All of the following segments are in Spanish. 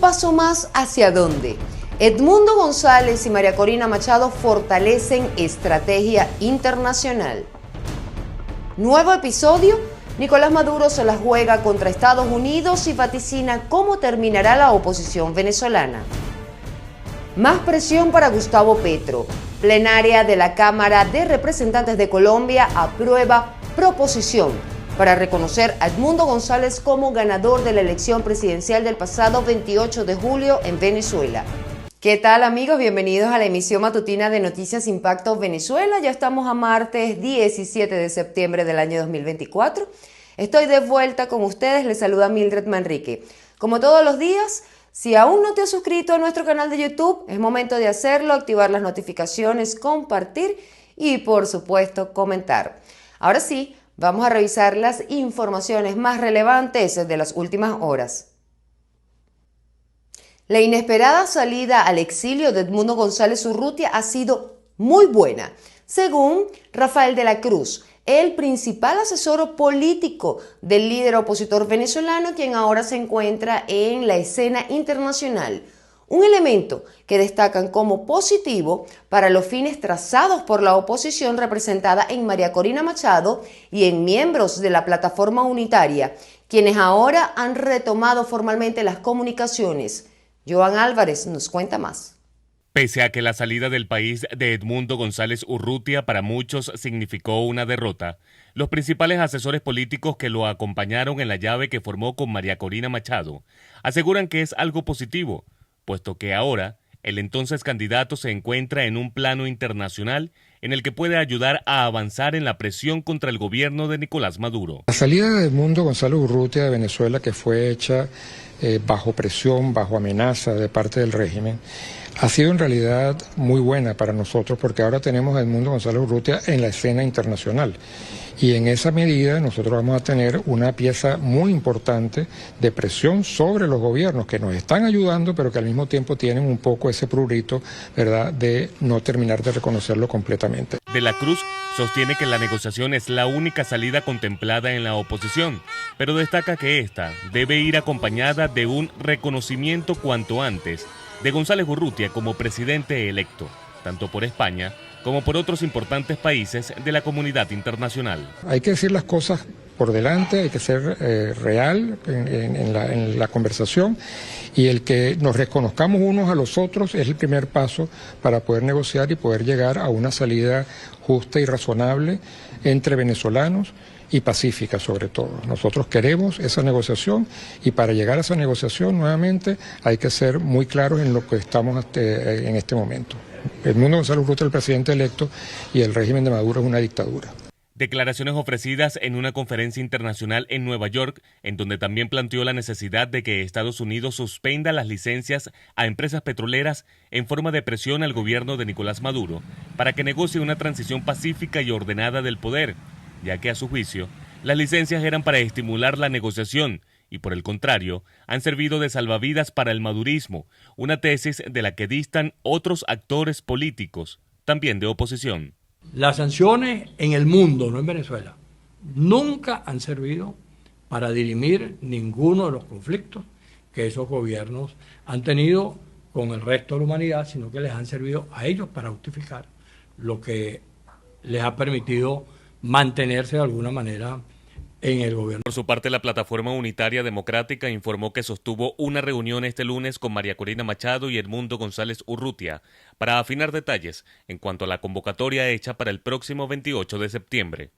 paso más ¿hacia dónde? Edmundo González y María Corina Machado fortalecen estrategia internacional. Nuevo episodio, Nicolás Maduro se la juega contra Estados Unidos y vaticina cómo terminará la oposición venezolana. Más presión para Gustavo Petro. Plenaria de la Cámara de Representantes de Colombia aprueba proposición para reconocer a Edmundo González como ganador de la elección presidencial del pasado 28 de julio en Venezuela. ¿Qué tal, amigos? Bienvenidos a la emisión matutina de Noticias Impacto Venezuela. Ya estamos a martes 17 de septiembre del año 2024. Estoy de vuelta con ustedes, les saluda Mildred Manrique. Como todos los días, si aún no te has suscrito a nuestro canal de YouTube, es momento de hacerlo, activar las notificaciones, compartir y, por supuesto, comentar. Ahora sí, vamos a revisar las informaciones más relevantes de las últimas horas. La inesperada salida al exilio de Edmundo González Urrutia ha sido muy buena, según Rafael de la Cruz, el principal asesor político del líder opositor venezolano, quien ahora se encuentra en la escena internacional. Un elemento que destacan como positivo para los fines trazados por la oposición representada en María Corina Machado y en miembros de la plataforma unitaria, quienes ahora han retomado formalmente las comunicaciones. Joan Álvarez nos cuenta más. Pese a que la salida del país de Edmundo González Urrutia para muchos significó una derrota, los principales asesores políticos que lo acompañaron en la llave que formó con María Corina Machado aseguran que es algo positivo, puesto que ahora el entonces candidato se encuentra en un plano internacional en el que puede ayudar a avanzar en la presión contra el gobierno de Nicolás Maduro. La salida de Edmundo González Urrutia de Venezuela, que fue hecha bajo presión, bajo amenaza de parte del régimen, ha sido en realidad muy buena para nosotros porque ahora tenemos a Edmundo González Urrutia en la escena internacional. Y en esa medida nosotros vamos a tener una pieza muy importante de presión sobre los gobiernos que nos están ayudando, pero que al mismo tiempo tienen un poco ese prurito, ¿verdad?, de no terminar de reconocerlo completamente. De la Cruz sostiene que la negociación es la única salida contemplada en la oposición, pero destaca que esta debe ir acompañada de un reconocimiento cuanto antes de González Urrutia como presidente electo, tanto por España como por otros importantes países de la comunidad internacional. Hay que decir las cosas por delante, hay que ser real en la conversación, y el que nos reconozcamos unos a los otros es el primer paso para poder negociar y poder llegar a una salida justa y razonable entre venezolanos y pacífica sobre todo. Nosotros queremos esa negociación y para llegar a esa negociación nuevamente hay que ser muy claros en lo que estamos en este momento. Edmundo González Urrutia es el presidente electo y el régimen de Maduro es una dictadura. Declaraciones ofrecidas en una conferencia internacional en Nueva York, en donde también planteó la necesidad de que Estados Unidos suspenda las licencias a empresas petroleras en forma de presión al gobierno de Nicolás Maduro para que negocie una transición pacífica y ordenada del poder, ya que a su juicio, las licencias eran para estimular la negociación y por el contrario, han servido de salvavidas para el madurismo, una tesis de la que distan otros actores políticos, también de oposición. Las sanciones en el mundo, no en Venezuela, nunca han servido para dirimir ninguno de los conflictos que esos gobiernos han tenido con el resto de la humanidad, sino que les han servido a ellos para justificar lo que les ha permitido mantenerse de alguna manera en el gobierno. Por su parte, la Plataforma Unitaria Democrática informó que sostuvo una reunión este lunes con María Corina Machado y Edmundo González Urrutia para afinar detalles en cuanto a la convocatoria hecha para el próximo 28 de septiembre.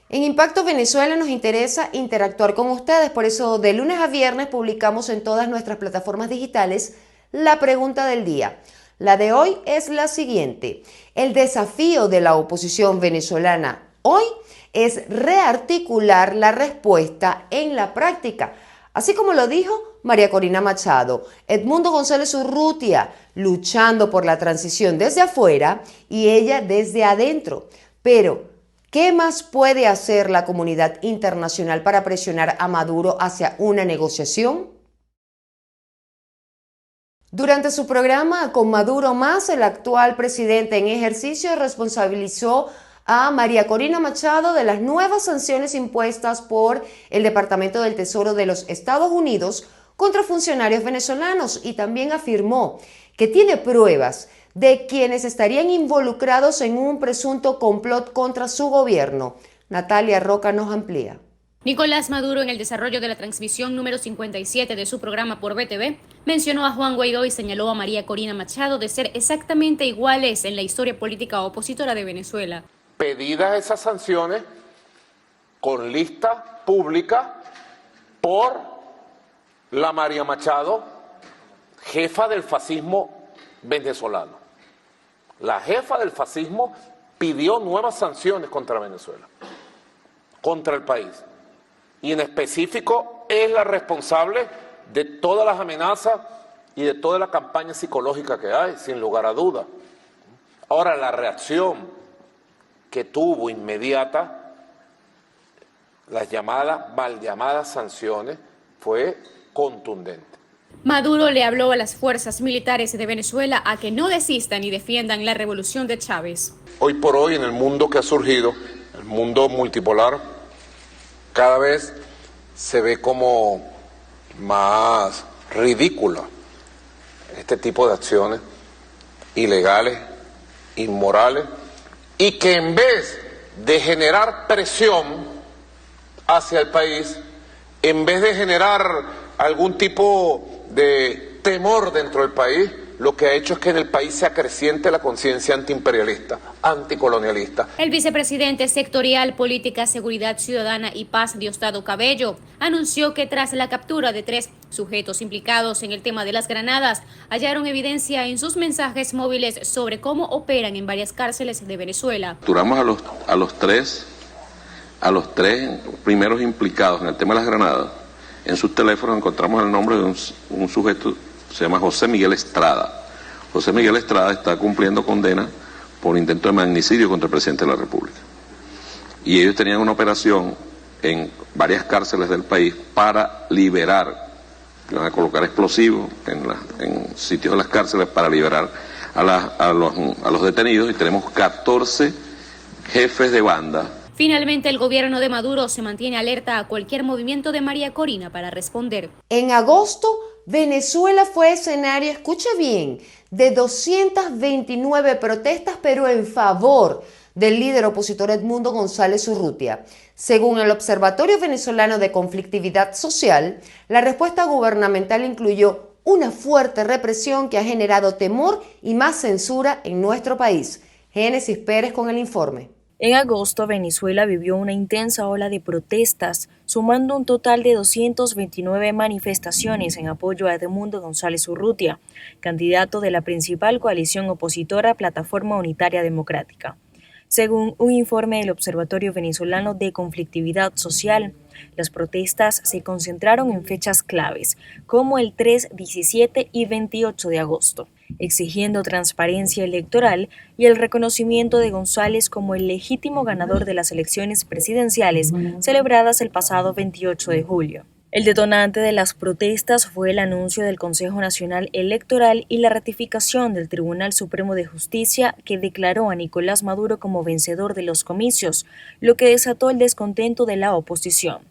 En Impacto Venezuela nos interesa interactuar con ustedes, por eso de lunes a viernes publicamos en todas nuestras plataformas digitales la pregunta del día. La de hoy es la siguiente: el desafío de la oposición venezolana hoy es rearticular la respuesta en la práctica, así como lo dijo María Corina Machado. Edmundo González Urrutia luchando por la transición desde afuera y ella desde adentro. Pero, ¿qué más puede hacer la comunidad internacional para presionar a Maduro hacia una negociación? Durante su programa Con Maduro Más, el actual presidente en ejercicio responsabilizó a María Corina Machado de las nuevas sanciones impuestas por el Departamento del Tesoro de los Estados Unidos contra funcionarios venezolanos y también afirmó que tiene pruebas de quienes estarían involucrados en un presunto complot contra su gobierno. Natalia Roca nos amplía. Nicolás Maduro, en el desarrollo de la transmisión número 57 de su programa por BTV, mencionó a Juan Guaidó y señaló a María Corina Machado de ser exactamente iguales en la historia política opositora de Venezuela. Pedidas esas sanciones con lista pública por la María Machado, jefa del fascismo venezolano. La jefa del fascismo pidió nuevas sanciones contra Venezuela, contra el país. Y en específico es la responsable de todas las amenazas y de toda la campaña psicológica que hay, sin lugar a duda. Ahora, la reacción que tuvo inmediata, las mal llamadas sanciones, fue contundente. Maduro le habló a las fuerzas militares de Venezuela a que no desistan y defiendan la revolución de Chávez. Hoy por hoy, en el mundo que ha surgido, el mundo multipolar, cada vez se ve como más ridícula este tipo de acciones ilegales, inmorales, y que en vez de generar presión hacia el país, en vez de generar algún tipo de temor dentro del país, lo que ha hecho es que en el país se acreciente la conciencia antiimperialista, anticolonialista. El vicepresidente sectorial Política, Seguridad Ciudadana y Paz, Diosdado Cabello, anunció que tras la captura de 3 sujetos implicados en el tema de las granadas, hallaron evidencia en sus mensajes móviles sobre cómo operan en varias cárceles de Venezuela. Capturamos a los tres primeros implicados en el tema de las granadas. En sus teléfonos encontramos el nombre de un sujeto, se llama José Miguel Estrada. José Miguel Estrada está cumpliendo condena por intento de magnicidio contra el presidente de la República. Y ellos tenían una operación en varias cárceles del país para liberar, van a colocar explosivos en sitios de las cárceles para liberar a los detenidos, y tenemos 14 jefes de banda. Finalmente, el gobierno de Maduro se mantiene alerta a cualquier movimiento de María Corina para responder. En agosto, Venezuela fue escenario, escuche bien, de 229 protestas, pero en favor del líder opositor Edmundo González Urrutia. Según el Observatorio Venezolano de Conflictividad Social, la respuesta gubernamental incluyó una fuerte represión que ha generado temor y más censura en nuestro país. Génesis Pérez con el informe. En agosto, Venezuela vivió una intensa ola de protestas, sumando un total de 229 manifestaciones en apoyo a Edmundo González Urrutia, candidato de la principal coalición opositora Plataforma Unitaria Democrática. Según un informe del Observatorio Venezolano de Conflictividad Social, las protestas se concentraron en fechas claves, como el 3, 17 y 28 de agosto, exigiendo transparencia electoral y el reconocimiento de González como el legítimo ganador de las elecciones presidenciales celebradas el pasado 28 de julio. El detonante de las protestas fue el anuncio del Consejo Nacional Electoral y la ratificación del Tribunal Supremo de Justicia, que declaró a Nicolás Maduro como vencedor de los comicios, lo que desató el descontento de la oposición.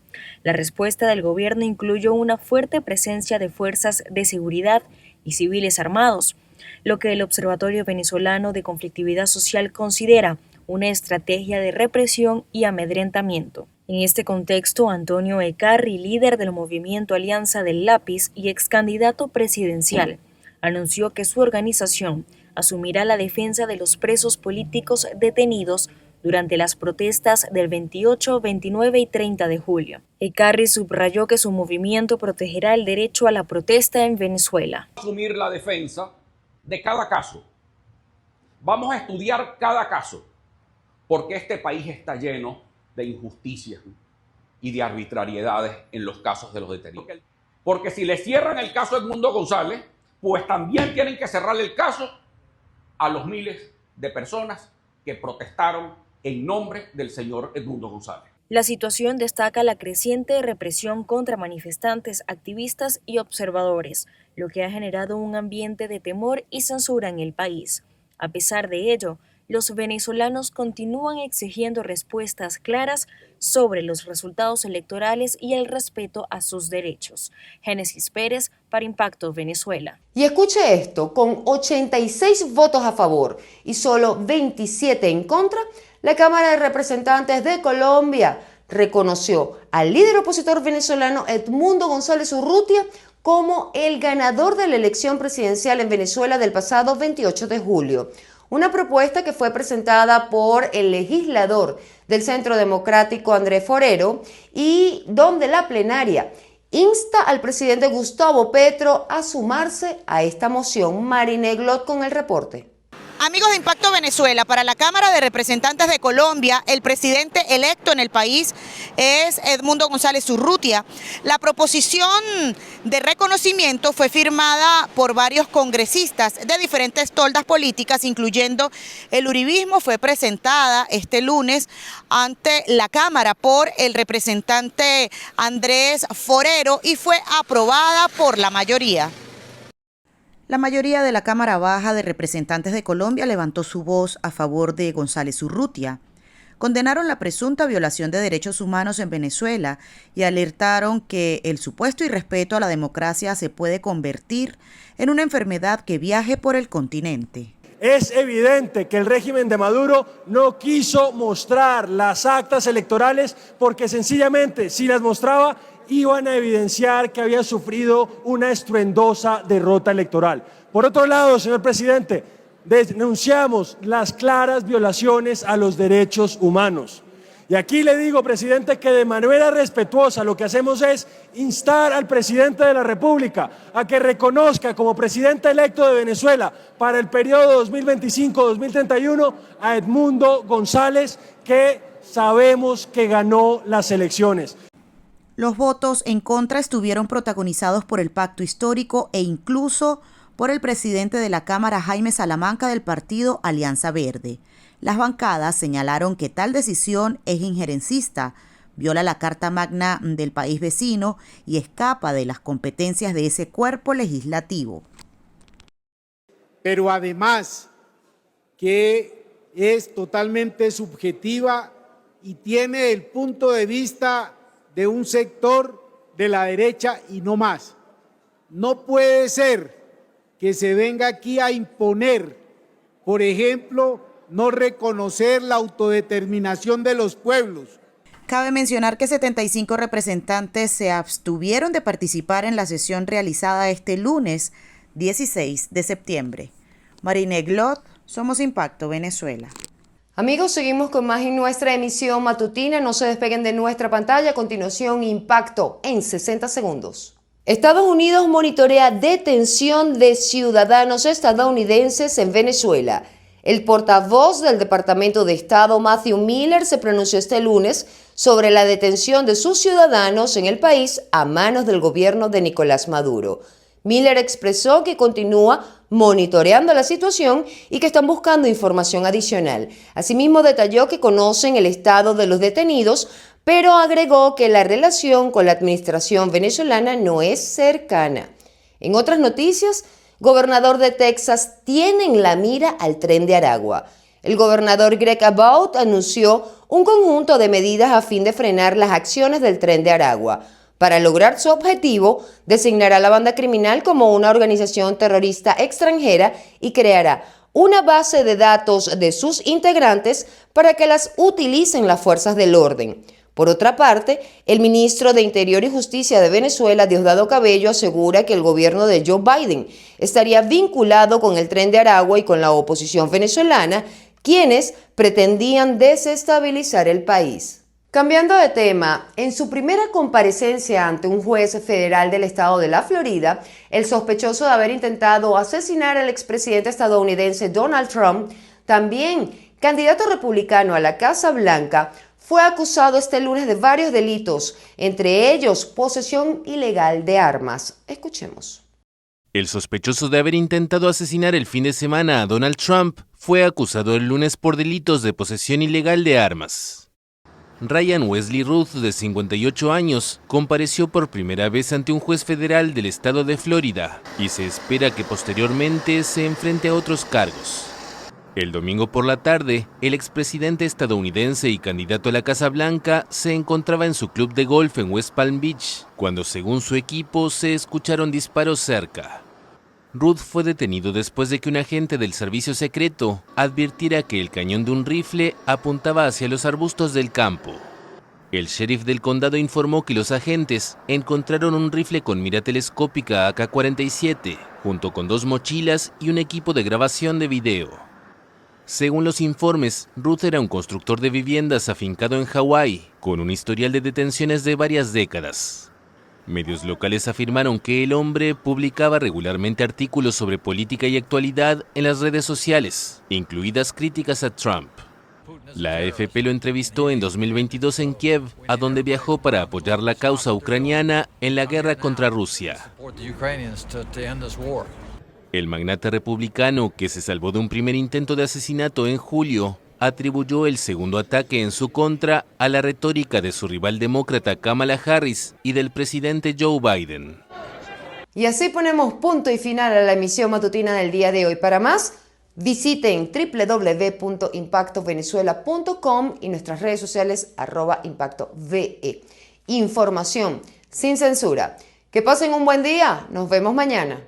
La respuesta del gobierno incluyó una fuerte presencia de fuerzas de seguridad y civiles armados, lo que el Observatorio Venezolano de Conflictividad Social considera una estrategia de represión y amedrentamiento. En este contexto, Antonio Ecarri, líder del movimiento Alianza del Lápiz y ex candidato presidencial, anunció que su organización asumirá la defensa de los presos políticos detenidos durante las protestas del 28, 29 y 30 de julio. Ecarri subrayó que su movimiento protegerá el derecho a la protesta en Venezuela. Asumir la defensa de cada caso. Vamos a estudiar cada caso, porque este país está lleno de injusticias y de arbitrariedades en los casos de los detenidos. Porque si le cierran el caso a Edmundo González, pues también tienen que cerrarle el caso a los miles de personas que protestaron en nombre del señor Edmundo González. La situación destaca la creciente represión contra manifestantes, activistas y observadores, lo que ha generado un ambiente de temor y censura en el país. A pesar de ello, los venezolanos continúan exigiendo respuestas claras sobre los resultados electorales y el respeto a sus derechos. Génesis Pérez para Impacto Venezuela. Y escuche esto, con 86 votos a favor y solo 27 en contra, la Cámara de Representantes de Colombia reconoció al líder opositor venezolano Edmundo González Urrutia como el ganador de la elección presidencial en Venezuela del pasado 28 de julio. Una propuesta que fue presentada por el legislador del Centro Democrático Andrés Forero y donde la plenaria insta al presidente Gustavo Petro a sumarse a esta moción. Marine Glot con el reporte. Amigos de Impacto Venezuela, para la Cámara de Representantes de Colombia, el presidente electo en el país es Edmundo González Urrutia. La proposición de reconocimiento fue firmada por varios congresistas de diferentes toldas políticas, incluyendo el uribismo. Fue presentada este lunes ante la Cámara por el representante Andrés Forero y fue aprobada por la mayoría. La mayoría de la Cámara Baja de Representantes de Colombia levantó su voz a favor de González Urrutia. Condenaron la presunta violación de derechos humanos en Venezuela y alertaron que el supuesto irrespeto a la democracia se puede convertir en una enfermedad que viaje por el continente. Es evidente que el régimen de Maduro no quiso mostrar las actas electorales porque sencillamente si las mostraba iban a evidenciar que había sufrido una estruendosa derrota electoral. Por otro lado, señor presidente, denunciamos las claras violaciones a los derechos humanos. Y aquí le digo, presidente, que de manera respetuosa lo que hacemos es instar al presidente de la República a que reconozca como presidente electo de Venezuela para el periodo 2025-2031 a Edmundo González, que sabemos que ganó las elecciones. Los votos en contra estuvieron protagonizados por el Pacto Histórico e incluso por el presidente de la Cámara, Jaime Salamanca, del partido Alianza Verde. Las bancadas señalaron que tal decisión es injerencista, viola la Carta Magna del país vecino y escapa de las competencias de ese cuerpo legislativo. Pero además que es totalmente subjetiva y tiene el punto de vista de un sector de la derecha y no más. No puede ser que se venga aquí a imponer, por ejemplo, no reconocer la autodeterminación de los pueblos. Cabe mencionar que 75 representantes se abstuvieron de participar en la sesión realizada este lunes 16 de septiembre. Marine Glot, Somos Impacto Venezuela. Amigos, seguimos con más en nuestra emisión matutina. No se despeguen de nuestra pantalla. A continuación, Impacto en 60 segundos. Estados Unidos monitorea detención de ciudadanos estadounidenses en Venezuela. El portavoz del Departamento de Estado, Matthew Miller, se pronunció este lunes sobre la detención de sus ciudadanos en el país a manos del gobierno de Nicolás Maduro. Miller expresó que continúa monitoreando la situación y que están buscando información adicional. Asimismo, detalló que conocen el estado de los detenidos, pero agregó que la relación con la administración venezolana no es cercana. En otras noticias, gobernador de Texas tiene en la mira al Tren de Aragua. El gobernador Greg Abbott anunció un conjunto de medidas a fin de frenar las acciones del Tren de Aragua. Para lograr su objetivo, designará a la banda criminal como una organización terrorista extranjera y creará una base de datos de sus integrantes para que las utilicen las fuerzas del orden. Por otra parte, el ministro de Interior y Justicia de Venezuela, Diosdado Cabello, asegura que el gobierno de Joe Biden estaría vinculado con el Tren de Aragua y con la oposición venezolana, quienes pretendían desestabilizar el país. Cambiando de tema, en su primera comparecencia ante un juez federal del estado de la Florida, el sospechoso de haber intentado asesinar al expresidente estadounidense Donald Trump, también candidato republicano a la Casa Blanca, fue acusado este lunes de varios delitos, entre ellos posesión ilegal de armas. Escuchemos. El sospechoso de haber intentado asesinar el fin de semana a Donald Trump fue acusado el lunes por delitos de posesión ilegal de armas. Ryan Wesley Ruth, de 58 años, compareció por primera vez ante un juez federal del estado de Florida y se espera que posteriormente se enfrente a otros cargos. El domingo por la tarde, el expresidente estadounidense y candidato a la Casa Blanca se encontraba en su club de golf en West Palm Beach, cuando según su equipo se escucharon disparos cerca. Rudd fue detenido después de que un agente del servicio secreto advirtiera que el cañón de un rifle apuntaba hacia los arbustos del campo. El sheriff del condado informó que los agentes encontraron un rifle con mira telescópica AK-47, junto con 2 mochilas y un equipo de grabación de video. Según los informes, Rudd era un constructor de viviendas afincado en Hawái, con un historial de detenciones de varias décadas. Medios locales afirmaron que el hombre publicaba regularmente artículos sobre política y actualidad en las redes sociales, incluidas críticas a Trump. La AFP lo entrevistó en 2022 en Kiev, a donde viajó para apoyar la causa ucraniana en la guerra contra Rusia. El magnate republicano, que se salvó de un primer intento de asesinato en julio, atribuyó el segundo ataque en su contra a la retórica de su rival demócrata Kamala Harris y del presidente Joe Biden. Y así ponemos punto y final a la emisión matutina del día de hoy. Para más, visiten www.impactovenezuela.com y nuestras redes sociales @impactove. Información sin censura. Que pasen un buen día. Nos vemos mañana.